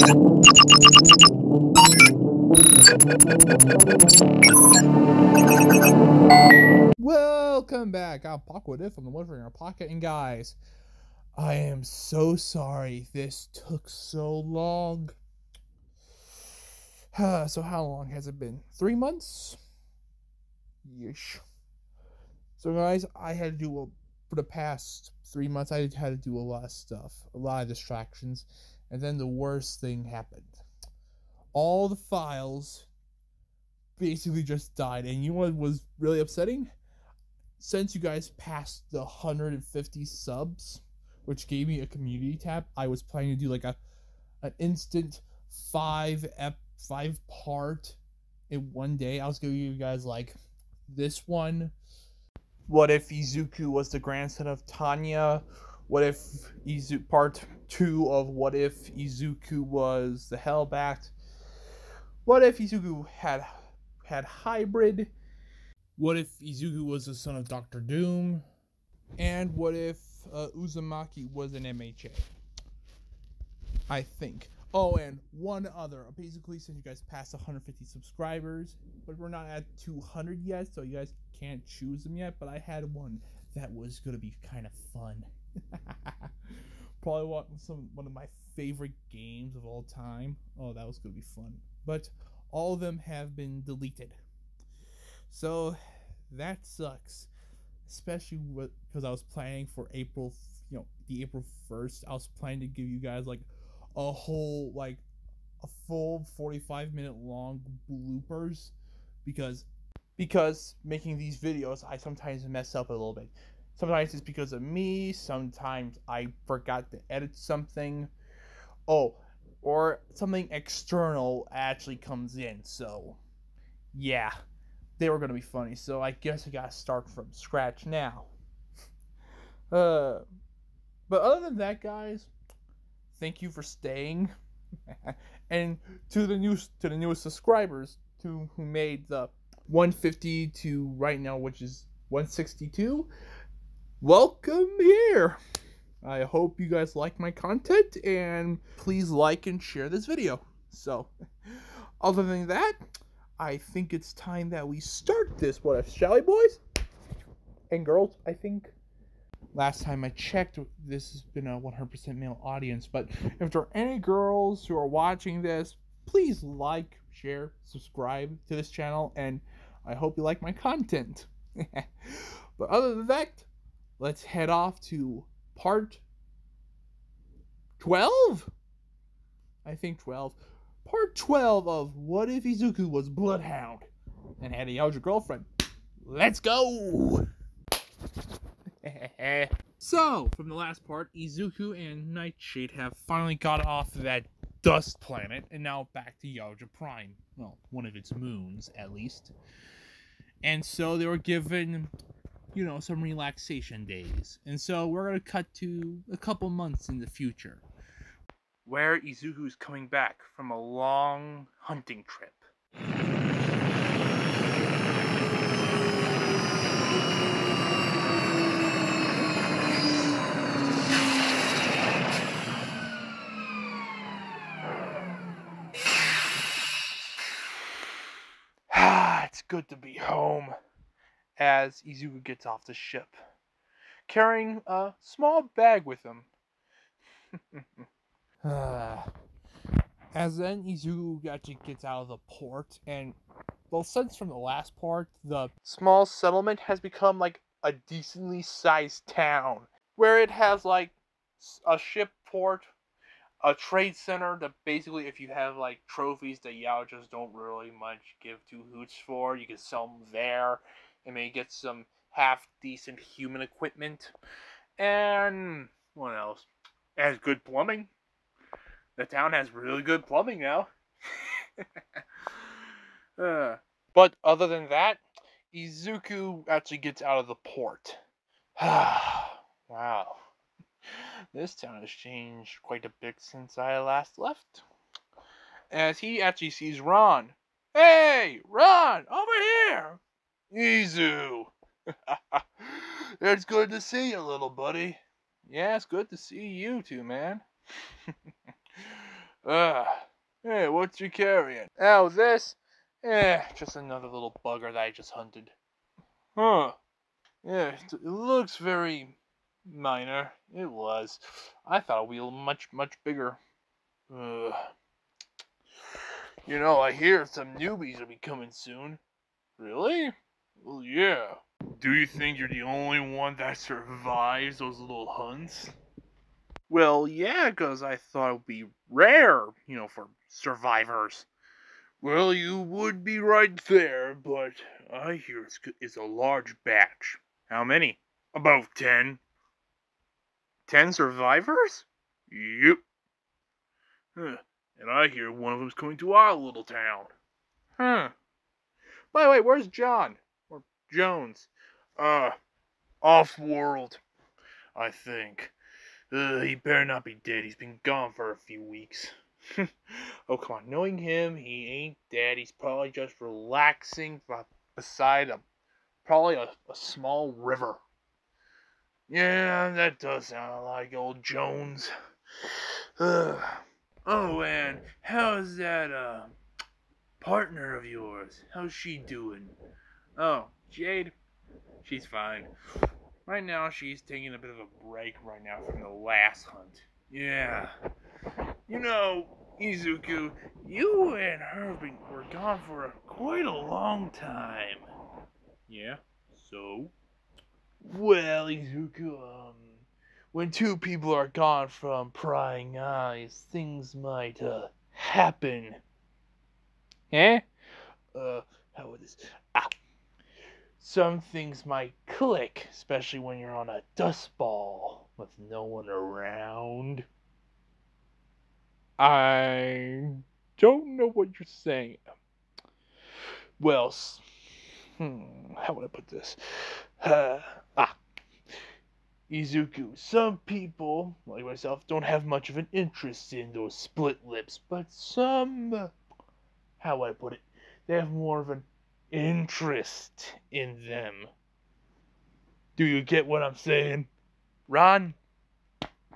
Welcome back. I'm Pocket from the One for Your Pocket, and guys, I am so sorry this took so long. So how long has it been? 3 months? Yeesh. So guys, I had to do for the past 3 months. I had to do a lot of stuff, a lot of distractions, and then the worst thing happened. All the files basically just died, and you know what was really upsetting? Since you guys passed the 150 subs, which gave me a community tab, I was planning to do like an instant 5-part in one day. I was gonna give you guys like this one. What if Izuku was the grandson of Tanya? What if part 2 of what if Izuku was the Hellbat? What if Izuku had hybrid? What if Izuku was the son of Dr. Doom? And what if Uzumaki was an MHA? I think. Oh, and one other. Basically, since you guys passed 150 subscribers, but we're not at 200 yet, so you guys can't choose them yet, but I had one that was going to be kind of fun. Probably one of my favorite games of all time. Oh, that was going to be fun. But all of them have been deleted. So that sucks, especially because I was planning for April, the April 1st. I was planning to give you guys like a full 45-minute long bloopers, because making these videos I sometimes mess up a little bit. Sometimes it's because of me, sometimes I forgot to edit something, or something external actually comes in. So yeah, they were going to be funny, so I guess I gotta start from scratch now. But other than that, guys, thank you for staying. And to the newest subscribers who made the 150 to right now, which is 162, welcome here. I hope you guys like my content, and please like and share this video. So other than that, I think it's time that we start this. What if, shall we, boys and girls? I think last time I checked, this has been a 100% male audience, but if there are any girls who are watching this, please like, share, subscribe to this channel, and I hope you like my content. But other than that, let's head off to part 12? I think 12. Part 12 of What If Izuku Was Bloodhound and Had a Yaujta Girlfriend. Let's go! So, from the last part, Izuku and Nightshade have finally got off that dust planet and now back to Yaujta Prime. Well, one of its moons, at least. And so they were given, some relaxation days. And so we're going to cut to a couple months in the future, where Izuku's coming back from a long hunting trip. It's good to be home, as Izuku gets off the ship, carrying a small bag with him. As then Izuku actually gets out of the port, and well, since from the last part, the small settlement has become like a decently sized town, where it has like a ship port, a trade center that basically, if you have like trophies that Yaujtas don't really much give two hoots for, you can sell them there and maybe get some half decent human equipment. And what else? It has good plumbing. The town has really good plumbing now. But other than that, Izuku actually gets out of the port. Wow. This town has changed quite a bit since I last left. As he actually sees Ron. Hey, Ron, over here! Izu! It's good to see you, little buddy. Yeah, it's good to see you too, man. Hey, what you carrying? Oh, this? Just another little bugger that I just hunted. Huh. Yeah, it looks very minor. It was. I thought it would be much, much bigger. Ugh. You know, I hear some newbies will be coming soon. Really? Well, yeah. Do you think you're the only one that survives those little hunts? Well, yeah, 'cause I thought it would be rare, for survivors. Well, you would be right there, but I hear it's a large batch. How many? About 10. 10 survivors? Yep. Huh. And I hear one of them's coming to our little town. Huh. By the way, where's John? Or Jones? Uh, off-world, I think. He better not be dead. He's been gone for a few weeks. Oh, come on. Knowing him, he ain't dead. He's probably just relaxing beside probably a small river. Yeah, that does sound like old Jones. Ugh. Oh, and how's that, partner of yours? How's she doing? Oh, Jade? She's fine. Right now, she's taking a bit of a break right now from the last hunt. Yeah. You know, Izuku, you and her were gone for quite a long time. Yeah? So? Well, Izuku, when two people are gone from prying eyes, things might, happen. Eh? How would this? Ah! Some things might click, especially when you're on a dust ball with no one around. I don't know what you're saying. Well, how would I put this? Uh, ah, Izuku, some people, like myself, don't have much of an interest in those split lips, but some, how would I put it? They have more of an interest in them. Do you get what I'm saying? Ron,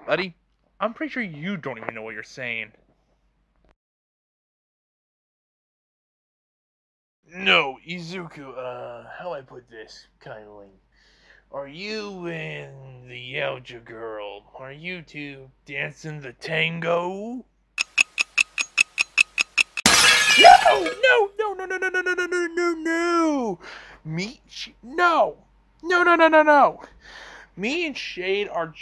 buddy, I'm pretty sure you don't even know what you're saying. No, Izuku, how I put this kindly? Are you and the Yaujta girl, are you two dancing the tango? No! No! No! No! No! No! No! No! No! No! No! No! No! No! No! No! No! No! Me and Shade are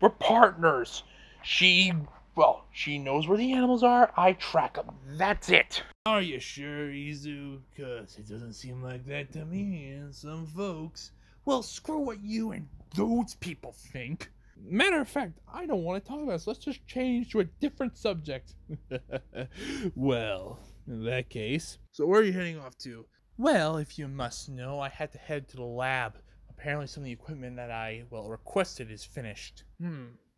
we're partners. She knows where the animals are. I track them. That's it. Are you sure, Izu? 'Cause it doesn't seem like that to me and some folks. Well, screw what you and those people think. Matter of fact, I don't want to talk about this. Let's just change to a different subject. Well, in that case. So where are you heading off to? Well, if you must know, I had to head to the lab. Apparently some of the equipment that I, requested is finished.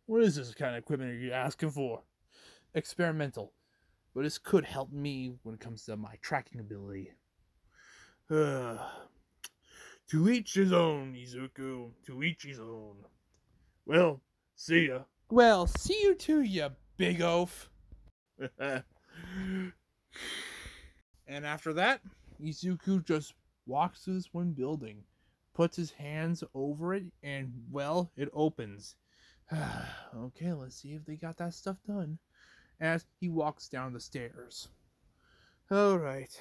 What is this kind of equipment are you asking for? Experimental. But this could help me when it comes to my tracking ability. To each his own, Izuku. To each his own. Well, see ya. Well, see you too, you big oaf. And after that, Izuku just walks to this one building, puts his hands over it, and, it opens. Okay, let's see if they got that stuff done. As he walks down the stairs. Alright.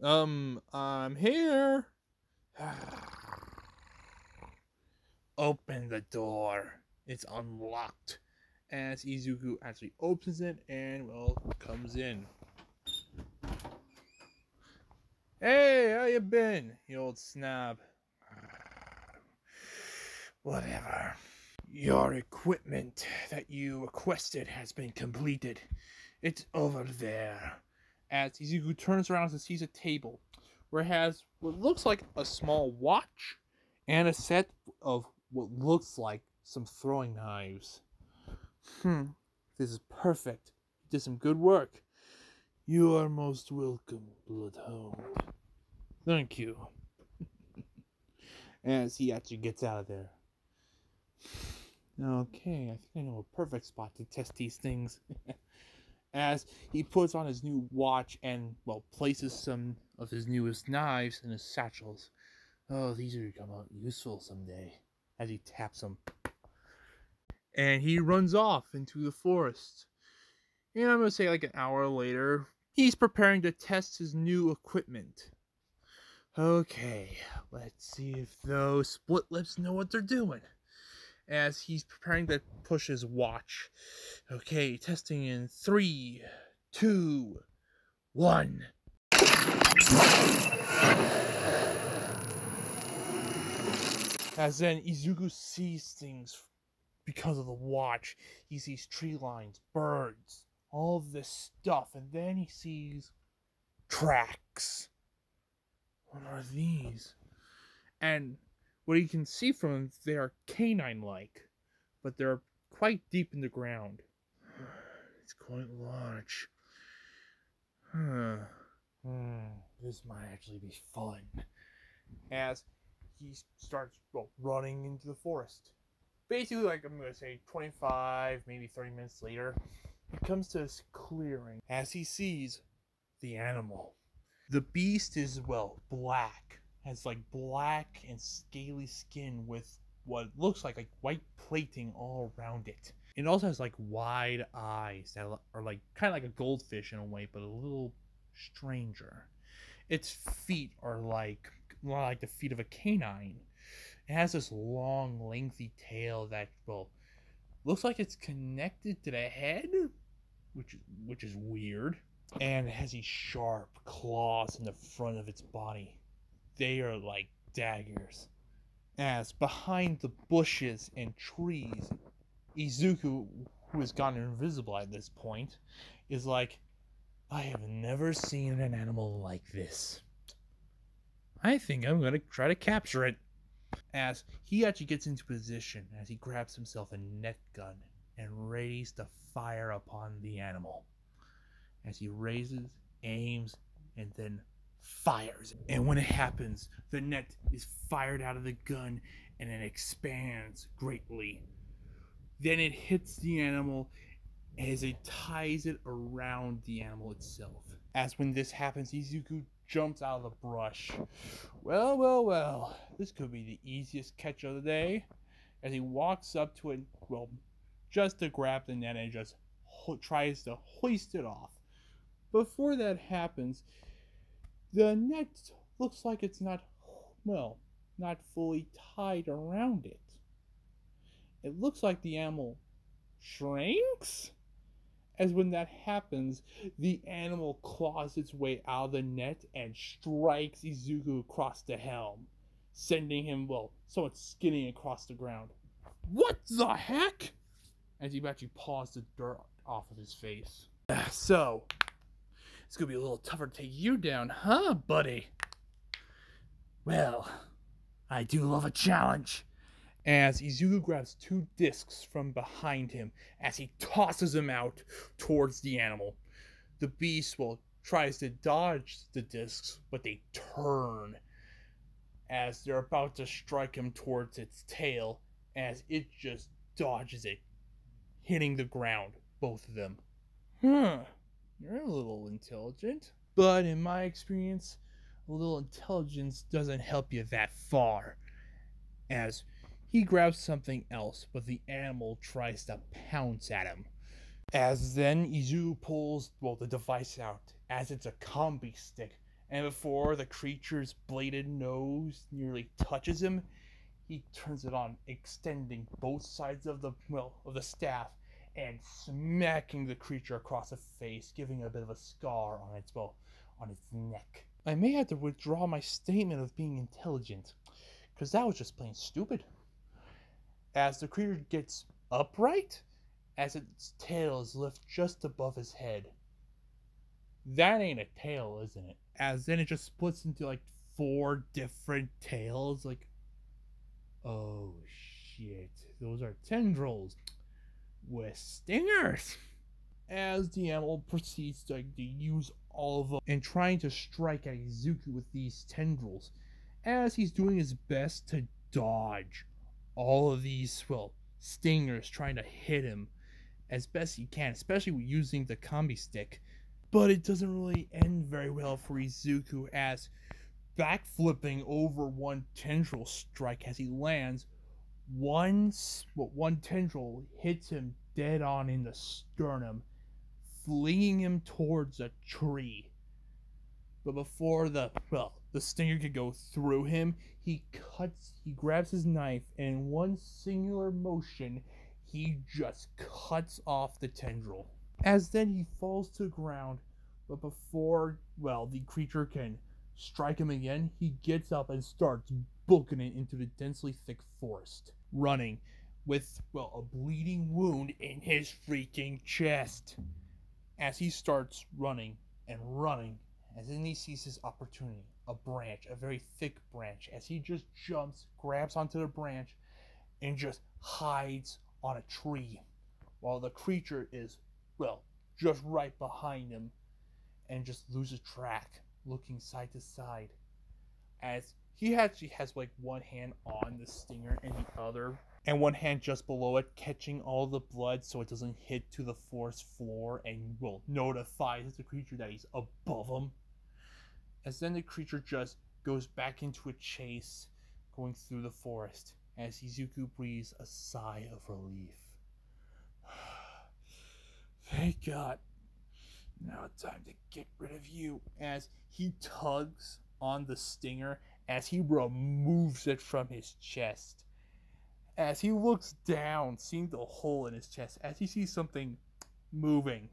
I'm here. Open the door. It's unlocked. As Izuku actually opens it and, comes in. Hey, how you been, you old snob? Whatever. Your equipment that you requested has been completed. It's over there. As Izuku turns around and sees a table where it has what looks like a small watch and a set of what looks like some throwing knives. This is perfect. You did some good work. You are most welcome, Bloodhound. Thank you. As he actually gets out of there. Okay, I think I know a perfect spot to test these things. as he puts on his new watch and, well, places some of his newest knives in his satchels. Oh, these are going to come out useful someday, as he taps them. And he runs off into the forest. And I'm going to say like an hour later, he's preparing to test his new equipment. Okay, let's see if those split lips know what they're doing. As he's preparing to push his watch. Okay, testing in 3, 2, 1. As then Izuku sees things because of the watch. He sees tree lines, birds, all of this stuff, and then he sees tracks. What are these? And what you can see from them, they are canine-like, but they're quite deep in the ground. It's quite large. This might actually be fun. As he starts running into the forest. Basically, like I'm going to say 25, maybe 30 minutes later, he comes to this clearing as he sees the animal. The beast is, well, black. Has like black and scaly skin with what looks like white plating all around it. It also has like wide eyes that are like kind of like a goldfish in a way, but a little stranger. Its feet are like more like the feet of a canine. It has this long, lengthy tail that, well, looks like it's connected to the head, which is weird. And it has these sharp claws in the front of its body. They are like daggers. As behind the bushes and trees, Izuku, who has gone invisible at this point, is like, I have never seen an animal like this. I think I'm going to try to capture it. As he actually gets into position as he grabs himself a net gun and readies to fire upon the animal. As he raises, aims, and then fires. And when it happens, the net is fired out of the gun and it expands greatly. Then it hits the animal as it ties it around the animal itself. As when this happens, Izuku jumps out of the brush. Well, this could be the easiest catch of the day. As he walks up to it, well, just to grab the net and just tries to hoist it off. Before that happens, the net looks like it's not fully tied around it. It looks like the animal shrinks. As when that happens, the animal claws its way out of the net and strikes Izuku across the helm, sending him, somewhat skidding across the ground. What the heck? As he actually paws the dirt off of his face. So, it's gonna be a little tougher to take you down, huh, buddy? Well, I do love a challenge. As Izuku grabs 2 discs from behind him as he tosses them out towards the animal. The beast, tries to dodge the discs, but they turn as they're about to strike him towards its tail as it just dodges it, hitting the ground, both of them. You're a little intelligent. But in my experience, a little intelligence doesn't help you that far. As he grabs something else, but the animal tries to pounce at him. As then Izuku pulls, the device out, as it's a combi stick, and before the creature's bladed nose nearly touches him, he turns it on, extending both sides of the staff, and smacking the creature across the face, giving it a bit of a scar on its neck. I may have to withdraw my statement of being intelligent, because that was just plain stupid. As the creature gets upright, as its tail is lifted just above his head. That ain't a tail, isn't it? As then it just splits into 4 different tails. Oh shit, those are tendrils with stingers. As the animal proceeds to use all of them and trying to strike at Izuku with these tendrils, as he's doing his best to dodge all of these, stingers trying to hit him, as best he can, especially using the combi stick. But it doesn't really end very well for Izuku, as backflipping over one tendril strike as he lands, one tendril hits him dead on in the sternum, flinging him towards a tree. But before the stinger could go through him, he grabs his knife, and in one singular motion, he just cuts off the tendril. As then he falls to the ground, but before, the creature can strike him again, he gets up and starts booking it into the densely thick forest, running with, a bleeding wound in his freaking chest. As he starts running and running, as then he sees his opportunity, a branch, a very thick branch, as he just jumps, grabs onto the branch, and just hides on a tree, while the creature is, just right behind him, and just loses track, looking side to side, as he actually has one hand on the stinger and one hand just below it, catching all the blood so it doesn't hit to the forest floor and notifies the creature that he's above him. As then the creature just goes back into a chase, going through the forest, as Izuku breathes a sigh of relief. Thank God. Now it's time to get rid of you. As he tugs on the stinger, as he removes it from his chest. As he looks down, seeing the hole in his chest, as he sees something moving.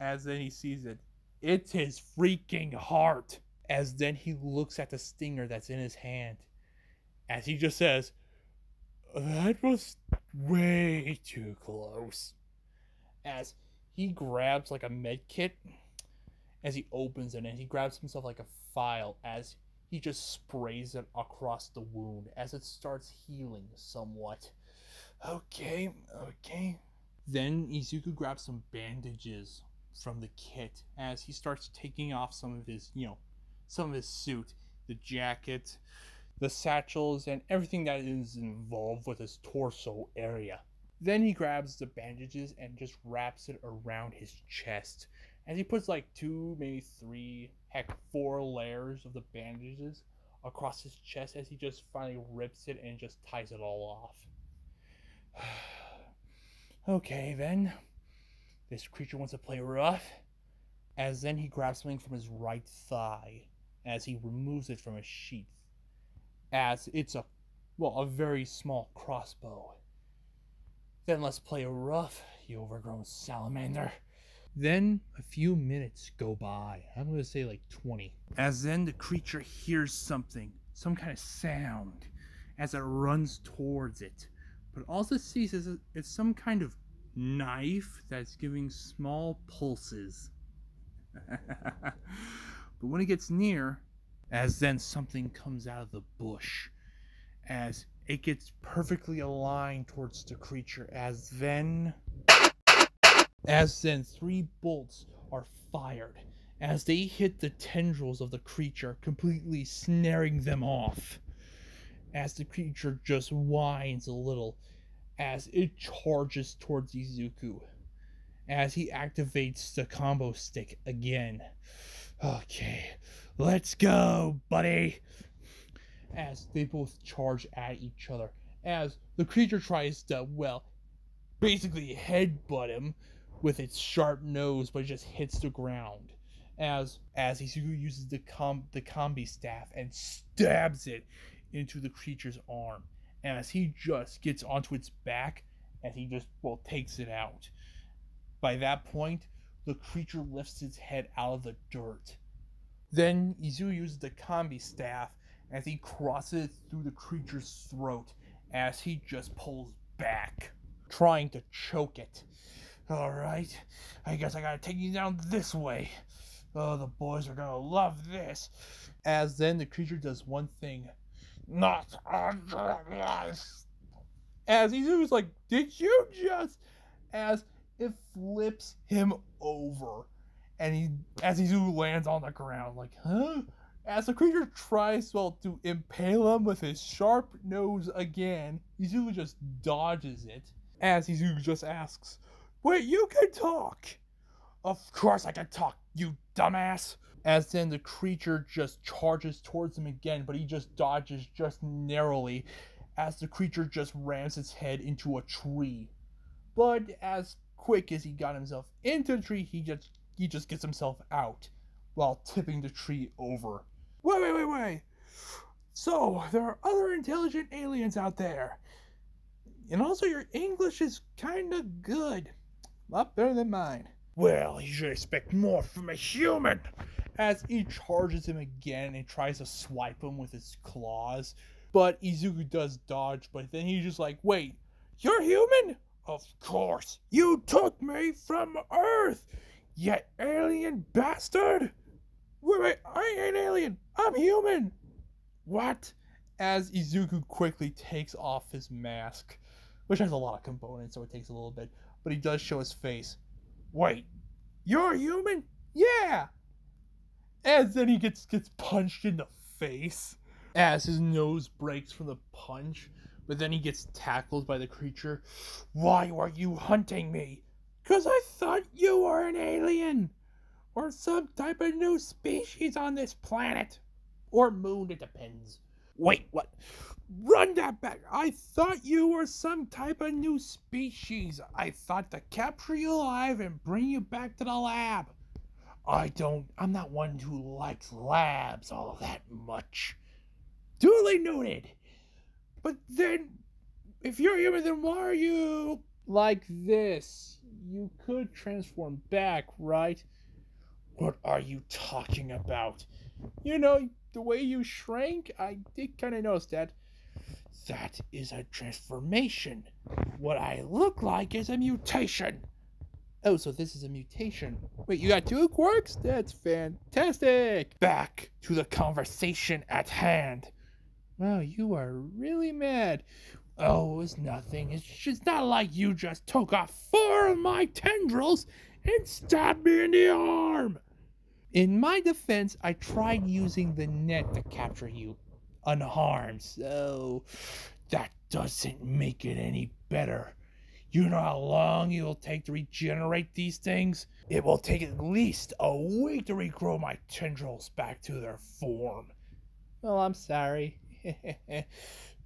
As then he sees it. It's his freaking heart. As then he looks at the stinger that's in his hand. As he just says, that was way too close. As he grabs a med kit, as he opens it, and he grabs himself a file, as he just sprays it across the wound as it starts healing somewhat. Okay. Then Izuku grabs some bandages from the kit as he starts taking off some of his suit, the jacket, the satchels, and everything that is involved with his torso area. Then he grabs the bandages and just wraps it around his chest. As he puts 2, maybe 3, 4 layers of the bandages across his chest, as he just finally rips it and just ties it all off. Okay, then. This creature wants to play rough. As then he grabs something from his right thigh, as he removes it from his sheath. As it's a very small crossbow. Then let's play rough, you overgrown salamander. Then a few minutes go by. I'm going to say 20. As then the creature hears something, some kind of sound, as it runs towards it. But all it sees is it's some kind of knife that's giving small pulses. But when it gets near, as then something comes out of the bush, as it gets perfectly aligned towards the creature, as then 3 bolts are fired as they hit the tendrils of the creature, completely snaring them off. As the creature just whines a little as it charges towards Izuku, as he activates the combo stick again. Okay, let's go, buddy. As they both charge at each other, as the creature tries to, basically headbutt him with its sharp nose, but it just hits the ground. As Izuku uses the combi staff and stabs it into the creature's arm, as he just gets onto its back, and he just takes it out. By that point, the creature lifts its head out of the dirt. Then Izuku uses the combi staff as he crosses it through the creature's throat, as he just pulls back, trying to choke it. Alright, I guess I gotta take you down this way. Oh, the boys are gonna love this. As then the creature does one thing. Not under this. As Izuku's like, did you just? As it flips him over. And as Izuku lands on the ground, huh? As the creature tries, to impale him with his sharp nose again, Izuku just dodges it. As Izuku just asks, "Wait, you can talk?" "Of course I can talk, you dumbass." As then the creature just charges towards him again, but he just dodges just narrowly as the creature just rams its head into a tree. But as quick as he got himself into the tree, he just gets himself out while tipping the tree over. Wait. So, there are other intelligent aliens out there. And also your English is kinda good. A lot better than mine. Well, you should expect more from a human. As he charges him again and tries to swipe him with his claws. But Izuku does dodge, but then he's just like, "Wait, you're human? Of course. You took me from Earth, you alien bastard." Wait, I ain't alien. I'm human. What? As Izuku quickly takes off his mask, which has a lot of components, so it takes a little bit, but he does show his face. "Wait, you're human?" "Yeah." As then he gets punched in the face as his nose breaks from the punch, but then he gets tackled by the creature. "Why were you hunting me?" "'Cause I thought you were an alien, or some type of new species on this planet. Or moon, it depends." "Wait, what?" "Run that back. I thought you were some type of new species. I thought to capture you alive and bring you back to the lab." I'm not one who likes labs all that much." "Duly noted. But then, if you're human, then why are you like this? You could transform back, right?" "What are you talking about?" "You know, the way you shrank, I did kind of notice that." "That is a transformation. What I look like is a mutation." "Oh, so this is a mutation. Wait, you got two quirks? That's fantastic." "Back to the conversation at hand." "Wow, you are really mad." "Oh, it was nothing. It's just not like you just took off 4 of my tendrils and stabbed me in the arm." "In my defense, I tried using the net to capture you unharmed, so that doesn't make it any better. You know how long it will take to regenerate these things? It will take at least a week to regrow my tendrils back to their form." "Well, I'm sorry."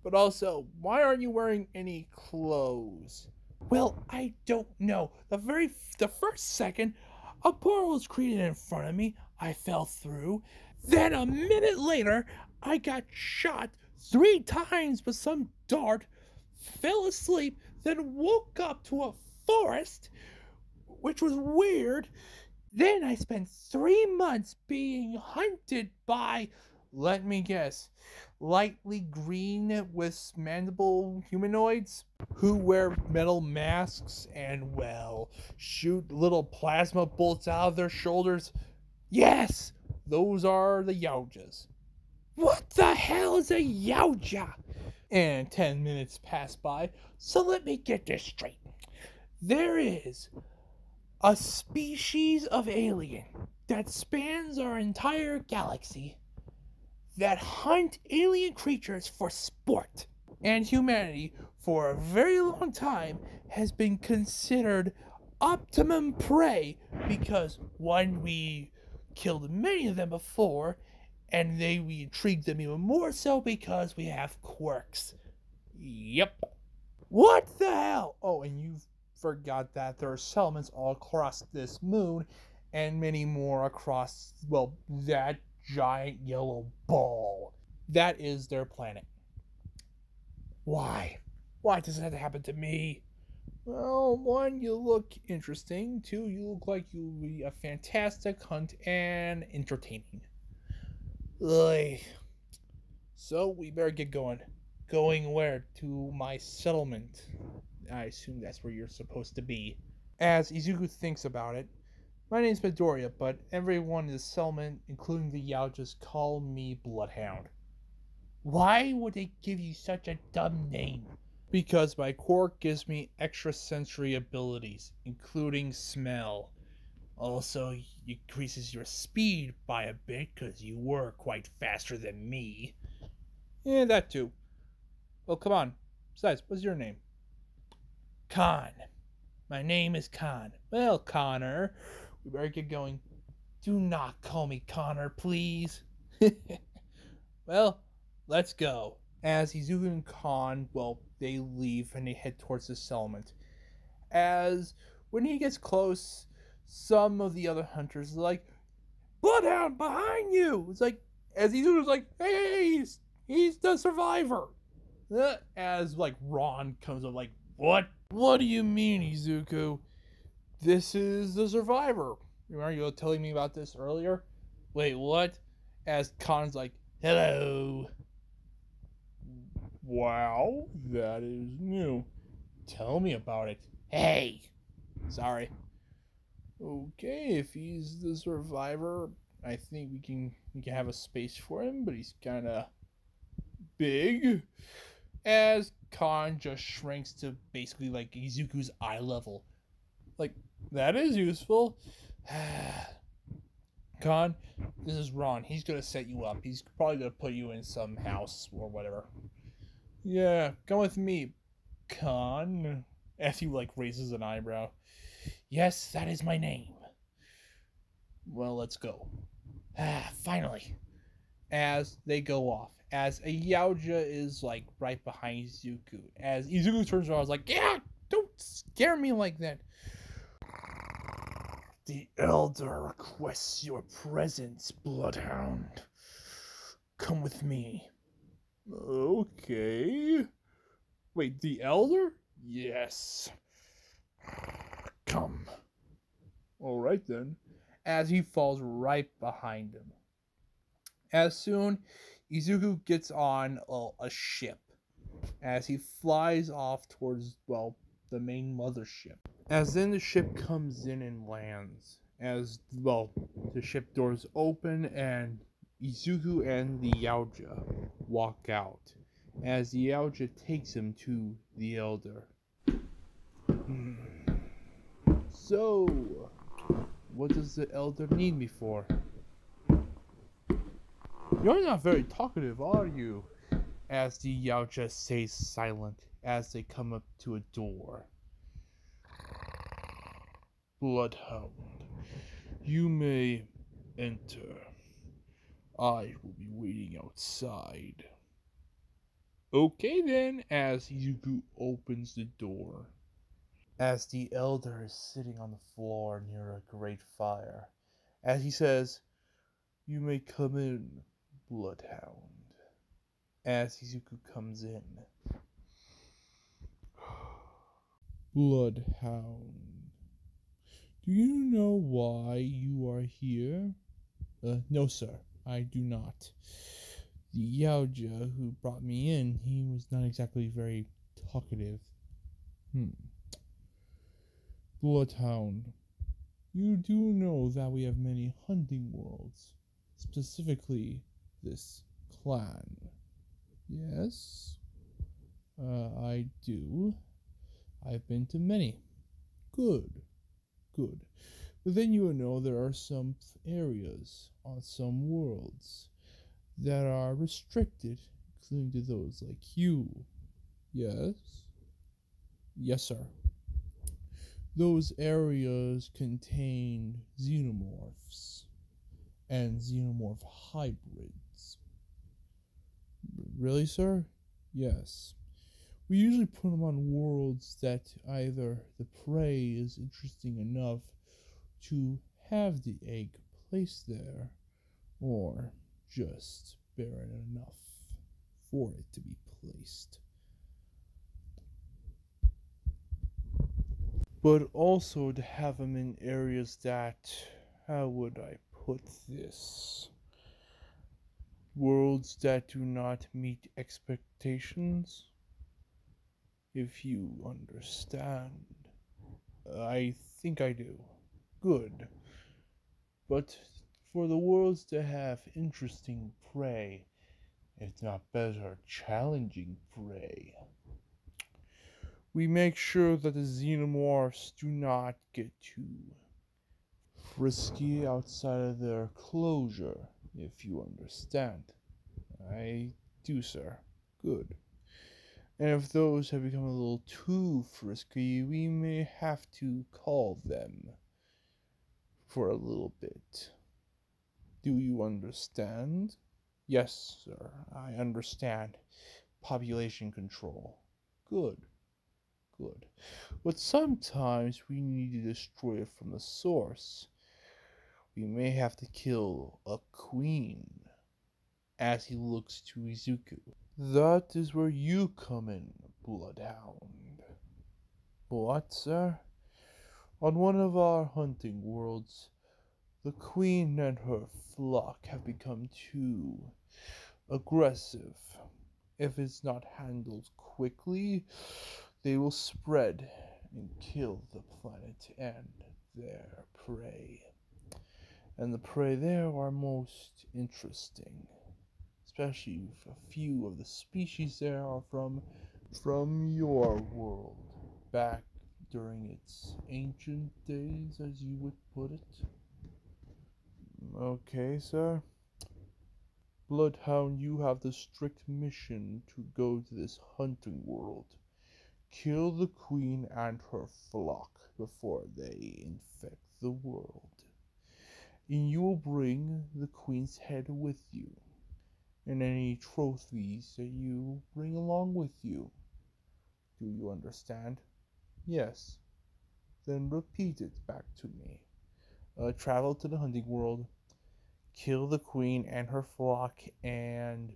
"But also, why aren't you wearing any clothes?" "Well, I don't know. The first second, a portal was created in front of me. I fell through. Then a minute later, I got shot 3 times with some dart, fell asleep, then woke up to a forest, which was weird. Then I spent 3 months being hunted by, let me guess, lightly green with mandible humanoids who wear metal masks and, well, shoot little plasma bolts out of their shoulders. Yes, those are the Yaujtas." "What the hell is a Yaujta?" And 10 minutes pass by, so let me get this straight. There is a species of alien that spans our entire galaxy that hunt alien creatures for sport. And humanity, for a very long time, has been considered optimum prey because, one, we killed many of them before, and we intrigued them even more so because we have quirks. Yep. What the hell? Oh, and you forgot that there are settlements all across this moon and many more across, well, that giant yellow ball. That is their planet. Why? Why does it have to happen to me? Well, 1, you look interesting. 2, you look like you'll be a fantastic hunt and entertaining. Ugh. So we better get going. Going where? To my settlement. I assume that's where you're supposed to be. As Izuku thinks about it, my name's Midoriya, but everyone in the settlement, including the Yaujtas, call me Bloodhound. Why would they give you such a dumb name? Because my quirk gives me extrasensory abilities, including smell. Also, it increases your speed by a bit, because you were quite faster than me. Yeah, that too. Well, come on. Besides, what's your name? Con. My name is Con. Well, Connor, we better get going. Do not call me Connor, please. Well, let's go. As Izuku and Con, well, they leave and they head towards the settlement. As when he gets close, some of the other hunters are like, Bloodhound, behind you! It's like, as Izuku's like, hey, he's the survivor. As like Ron comes up like, what? What do you mean, Izuku? This is the survivor. Remember you were telling me about this earlier? Wait, what? As Con's like, hello. Wow, that is new. Tell me about it. Hey! Sorry. Okay, if he's the survivor, I think we can have a space for him, but he's kinda big. As Khan just shrinks to basically like Izuku's eye level. Like, that is useful. Khan, this is Ron. He's gonna set you up. He's probably gonna put you in some house or whatever. Yeah, come with me, Khan. As he like raises an eyebrow. Yes, that is my name. Well, let's go. Finally. As they go off. As a Yaujta is like right behind Izuku. As Izuku turns around, I was like, yeah, don't scare me like that. The Elder requests your presence, Bloodhound. Come with me. Okay. Wait, the Elder? Yes. Come. Alright then. As he falls right behind him. As soon, Izuku gets on a ship. As he flies off towards, well, the main mothership. As then the ship comes in and lands. As, well, the ship doors open and Izuku and the Yaujta walk out. As the Yaujta takes him to the Elder. So, what does the Elder need me for? You're not very talkative, are you? As the Yaujta stays silent as they come up to a door. Bloodhound, you may enter. I will be waiting outside. Okay then, as Izuku opens the door. As the Elder is sitting on the floor near a great fire. As he says, you may come in, Bloodhound. As Izuku comes in. Bloodhound. Do you know why you are here? No, sir, I do not. The Yaujta who brought me in, he was not exactly very talkative. Bloodhound, you do know that we have many hunting worlds, specifically this clan. Yes, I do. I've been to many. Good. But then you know there are some areas on some worlds that are restricted, including to those like you. Yes? Yes, sir. Those areas contain xenomorphs and xenomorph hybrids. Really, sir? Yes. We usually put them on worlds that either the prey is interesting enough to have the egg placed there, or just barren enough for it to be placed. But also to have them in areas that, how would I put this? Worlds that do not meet expectations? If you understand. I think I do. Good. But for the worlds to have interesting prey, if not better, challenging prey, we make sure that the xenomorphs do not get too frisky outside of their closure, if you understand. I do, sir. Good. And if those have become a little too frisky, we may have to call them for a little bit. Do you understand? Yes, sir, I understand. Population control. Good, good. But sometimes we need to destroy it from the source. We may have to kill a queen. As he looks to Izuku. That is where you come in, Bloodhound. What, sir? On one of our hunting worlds, the queen and her flock have become too aggressive. If it's not handled quickly, they will spread and kill the planet and their prey. And the prey there are most interesting. Especially if a few of the species there are from your world, back during its ancient days, as you would put it. Okay, sir. Bloodhound, you have the strict mission to go to this hunting world. Kill the queen and her flock before they infect the world. And you will bring the queen's head with you, and any trophies that you bring along with you. Do you understand? Yes. Then repeat it back to me. Travel to the hunting world, kill the queen and her flock, and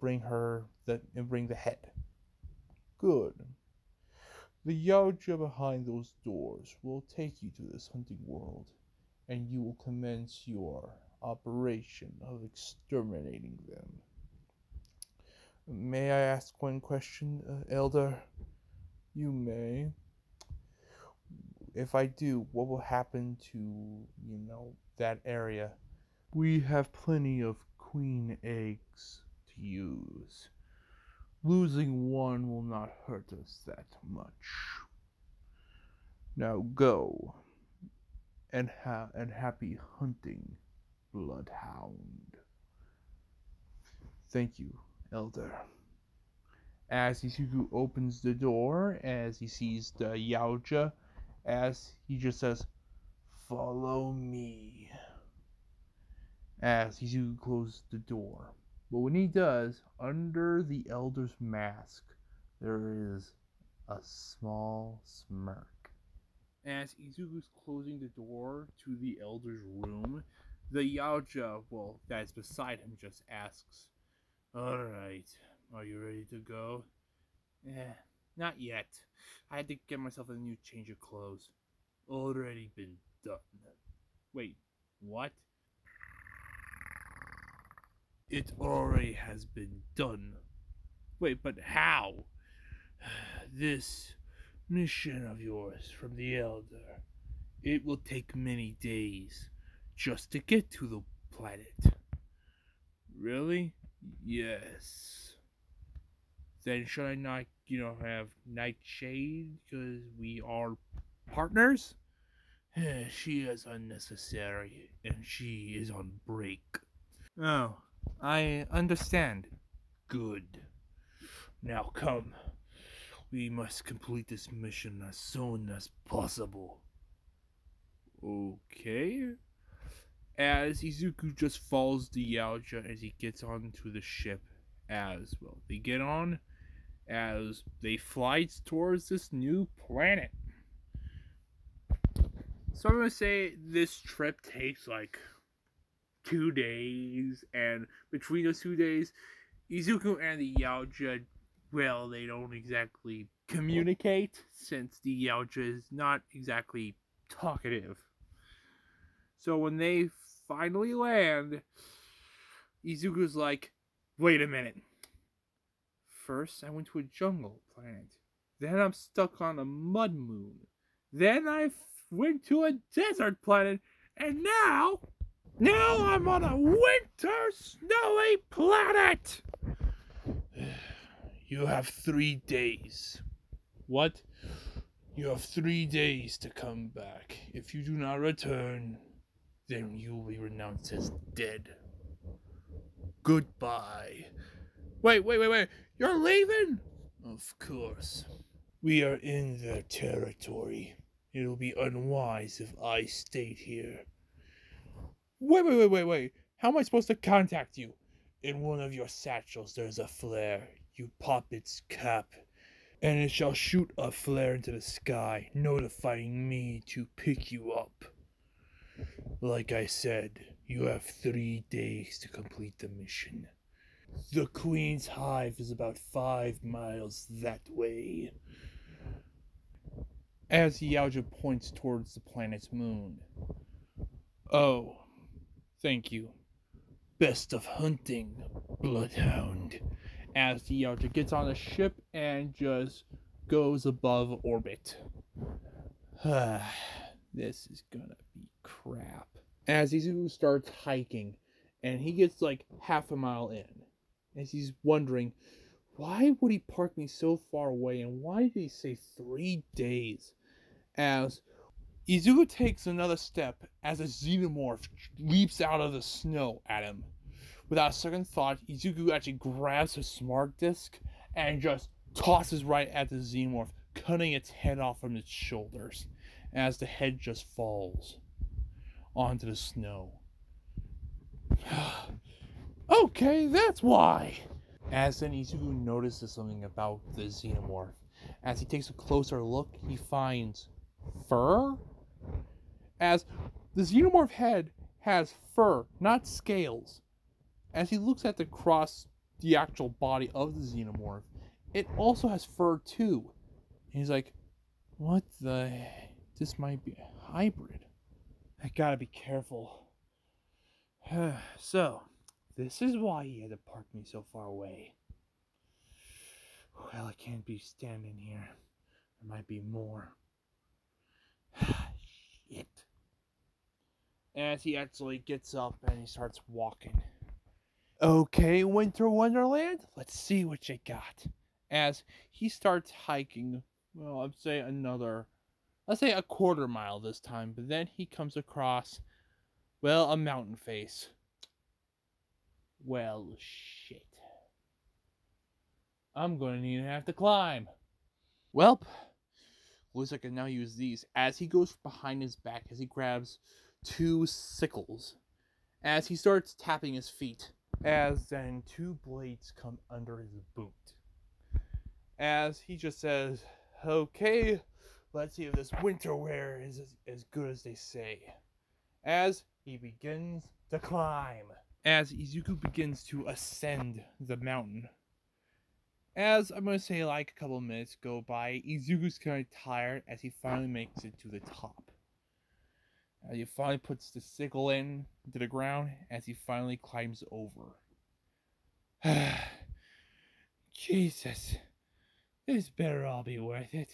bring the head. Good. The Yaujta behind those doors will take you to this hunting world, and you will commence your operation of exterminating them. May I ask one question, Elder? You may. If I do, what will happen to, that area? We have plenty of queen eggs to use. Losing one will not hurt us that much. Now go, and happy hunting, Bloodhound. Thank you, Elder. As Izuku opens the door, as he sees the Yaujta, as he just says, "Follow me," as Izuku closes the door. But when he does, under the Elder's mask, there is a small smirk. As Izuku's closing the door to the Elder's room, the Yaujta, that's beside him, just asks, "Alright, are you ready to go?" Not yet. I had to get myself a new change of clothes. Already been done. Wait, what? It already has been done. Wait, but how? This mission of yours from the Elder, it will take many days just to get to the planet. Really? Yes. Then should I not, have Nightshade because we are partners? She is unnecessary and she is on break. Oh, I understand. Good. Now come. We must complete this mission as soon as possible. Okay. As Izuku just follows the Yaujta as he gets onto the ship as well. They get on as they fly towards this new planet. So I'm going to say this trip takes like 2 days, and between those 2 days, Izuku and the Yaujta, well, they don't exactly communicate, since the Yaujta is not exactly talkative. So when they finally land, Izuku's like, "Wait a minute. First, I went to a jungle planet. Then I'm stuck on a mud moon. Then I went to a desert planet. And now I'm on a winter snowy planet. You have 3 days." What? "You have 3 days to come back. If you do not return, then you will be renounced as dead. Goodbye." Wait. You're leaving? Of course. We are in their territory. It'll be unwise if I stayed here. Wait. How am I supposed to contact you? In one of your satchels there's a flare. You pop its cap, and it shall shoot a flare into the sky, notifying me to pick you up. Like I said, you have 3 days to complete the mission. The Queen's Hive is about 5 miles that way. As Yaujta points towards the planet's moon. Oh, thank you. Best of hunting, Bloodhound. As Yaujta gets on the ship and just goes above orbit. This is gonna be crap. As Izuku starts hiking, and he gets like half a mile in, as he's wondering, why would he park me so far away, and why did he say 3 days? As Izuku takes another step as a xenomorph leaps out of the snow at him. Without a second thought, Izuku actually grabs his smart disc and just tosses right at the xenomorph, cutting its head off from its shoulders, as the head just falls onto the snow. Okay, that's why. As then Izuku notices something about the xenomorph. As he takes a closer look, he finds fur? As the xenomorph head has fur, not scales. As he looks at the actual body of the xenomorph, it also has fur too. And he's like, what the? This might be a hybrid. I gotta be careful. So, this is why he had to park me so far away. Well, I can't be standing here. There might be more. Shit. As he actually gets up and he starts walking. Okay, Winter Wonderland, let's see what you got. As he starts hiking, well, let's say a quarter mile this time, but then he comes across, well, a mountain face. Well, shit. I'm gonna have to climb. Welp, looks like I can now use these. As he goes behind his back, as he grabs 2 sickles, as he starts tapping his feet, as then 2 blades come under his boot. As he just says, okay, let's see if this winter wear is as good as they say. As he begins to climb. As Izuku begins to ascend the mountain. As I'm going to say like a couple of minutes go by, Izuku's kind of tired as he finally makes it to the top. As he finally puts the sickle into the ground as he finally climbs over. Jesus, this better all be worth it.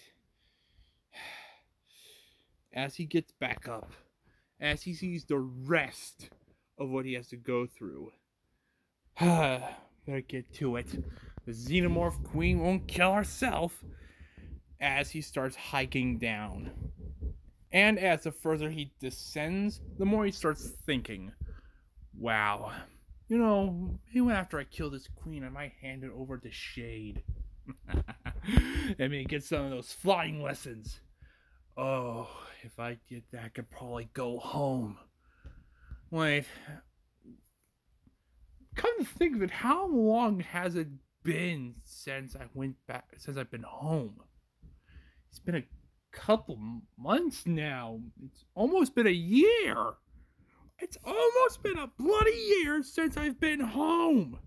As he gets back up, as he sees the rest of what he has to go through. Better get to it. The xenomorph queen won't kill herself. As he starts hiking down. And as the further he descends, the more he starts thinking, wow, maybe after I kill this queen, I might hand it over to Shade. I mean, get some of those flying lessons. Oh, if I did that, I could probably go home. Wait. Come to think of it, how long has it been since I've been home? It's been a couple months now. It's almost been a year. It's almost been a bloody year since I've been home.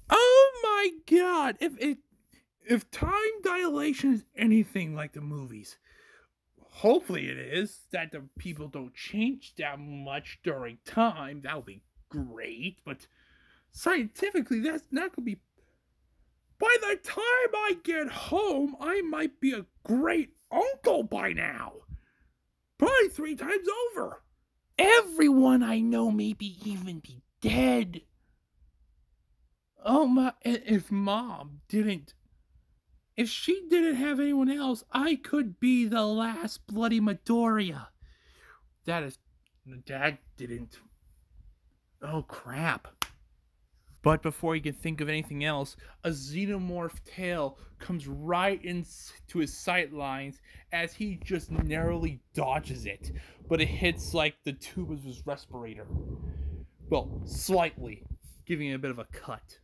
Oh my god! If time dilation is anything like the movies, hopefully it is, that the people don't change that much during time, that would be great, but scientifically that's not gonna be. By the time I get home, I might be a great uncle by now. Probably 3 times over. Everyone I know maybe even be dead. Oh my, if she didn't have anyone else, I could be the last bloody Midoriya. Dad didn't. Oh crap. But before he can think of anything else, a xenomorph tail comes right into his sight lines as he just narrowly dodges it. But it hits like the tube of his respirator. Well, slightly, giving it a bit of a cut.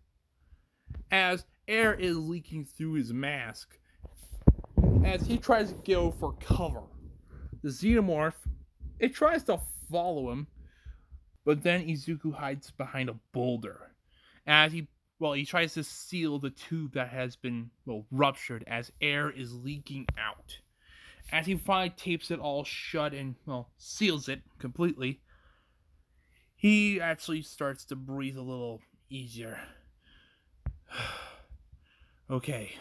As air is leaking through his mask, as he tries to go for cover. The xenomorph, it tries to follow him, but then Izuku hides behind a boulder. As he tries to seal the tube that has been, ruptured as air is leaking out. As he finally tapes it all shut and, seals it completely, he actually starts to breathe a little easier. Okay,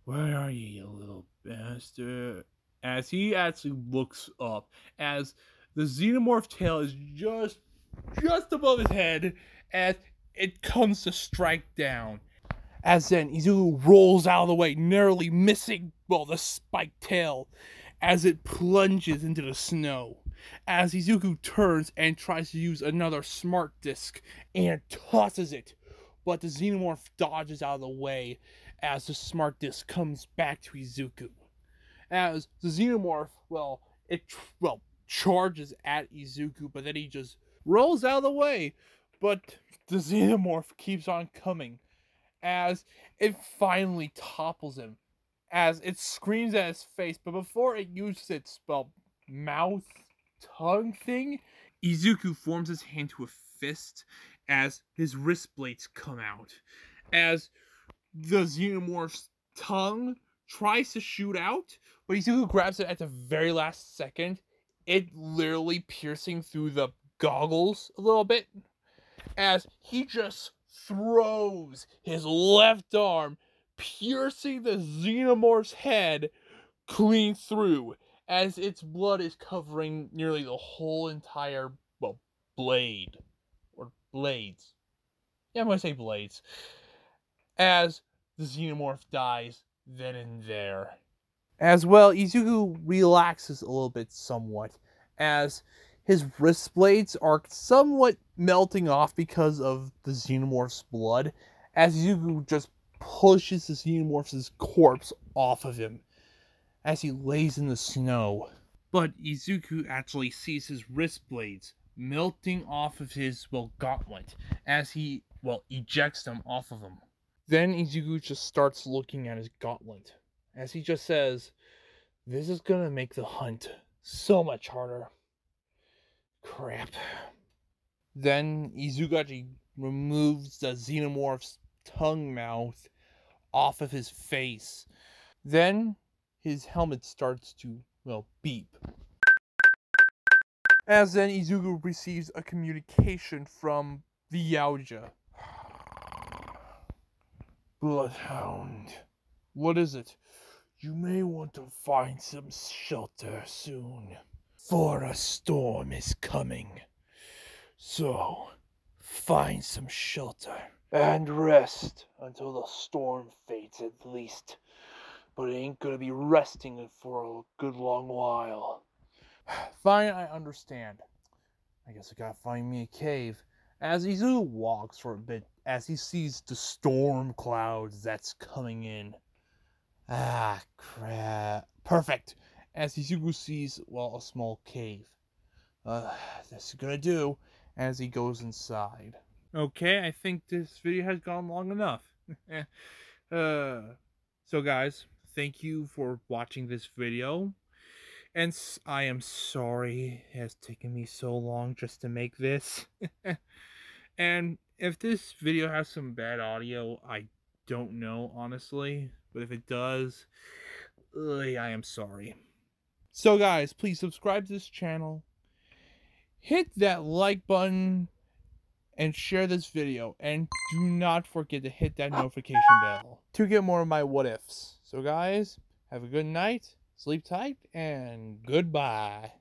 where are you little bastard? As he actually looks up, as the xenomorph tail is just above his head, as it comes to strike down. As then Izuku rolls out of the way, narrowly missing, the spiked tail, as it plunges into the snow. As Izuku turns and tries to use another smart disc and tosses it, but the xenomorph dodges out of the way as the smart disc comes back to Izuku. As the xenomorph, charges at Izuku, but then he just rolls out of the way. But the xenomorph keeps on coming as it finally topples him, as it screams at his face, but before it uses its, mouth, tongue thing, Izuku forms his hand to a fist as his wrist blades come out. As the xenomorph's tongue tries to shoot out, but Izuku grabs it at the very last second, it literally piercing through the goggles a little bit, as he just throws his left arm, piercing the xenomorph's head clean through, as its blood is covering nearly the whole entire, blade. Or blades. Yeah, I'm going to say blades. As the xenomorph dies then and there. As well, Izuku relaxes a little bit somewhat, as his wrist blades are somewhat melting off because of the xenomorph's blood, as Izuku just pushes the xenomorph's corpse off of him as he lays in the snow. But Izuku actually sees his wrist blades melting off of his, gauntlet as he, ejects them off of him. Then Izuku just starts looking at his gauntlet as he just says, "This is gonna make the hunt so much harder. Crap." Then Izuku removes the xenomorph's tongue mouth off of his face. Then his helmet starts to, beep. As then Izuku receives a communication from the Yaujta. "Bloodhound. What is it?" "You may want to find some shelter soon, for a storm is coming. So, find some shelter and rest until the storm fades at least. But it ain't gonna be resting for a good long while." "Fine, I understand. I guess I gotta find me a cave." As Izuku walks for a bit, as he sees the storm clouds that's coming in. Ah, crap. Perfect. As Izuku sees, a small cave. This is gonna do, as he goes inside. Okay, I think this video has gone long enough. So guys, thank you for watching this video. And I am sorry it has taken me so long just to make this. And if this video has some bad audio, I don't know, honestly. But if it does, I am sorry. So guys, please subscribe to this channel. Hit that like button and share this video. And do not forget to hit that notification bell to get more of my what ifs. So guys, have a good night, sleep tight, and goodbye.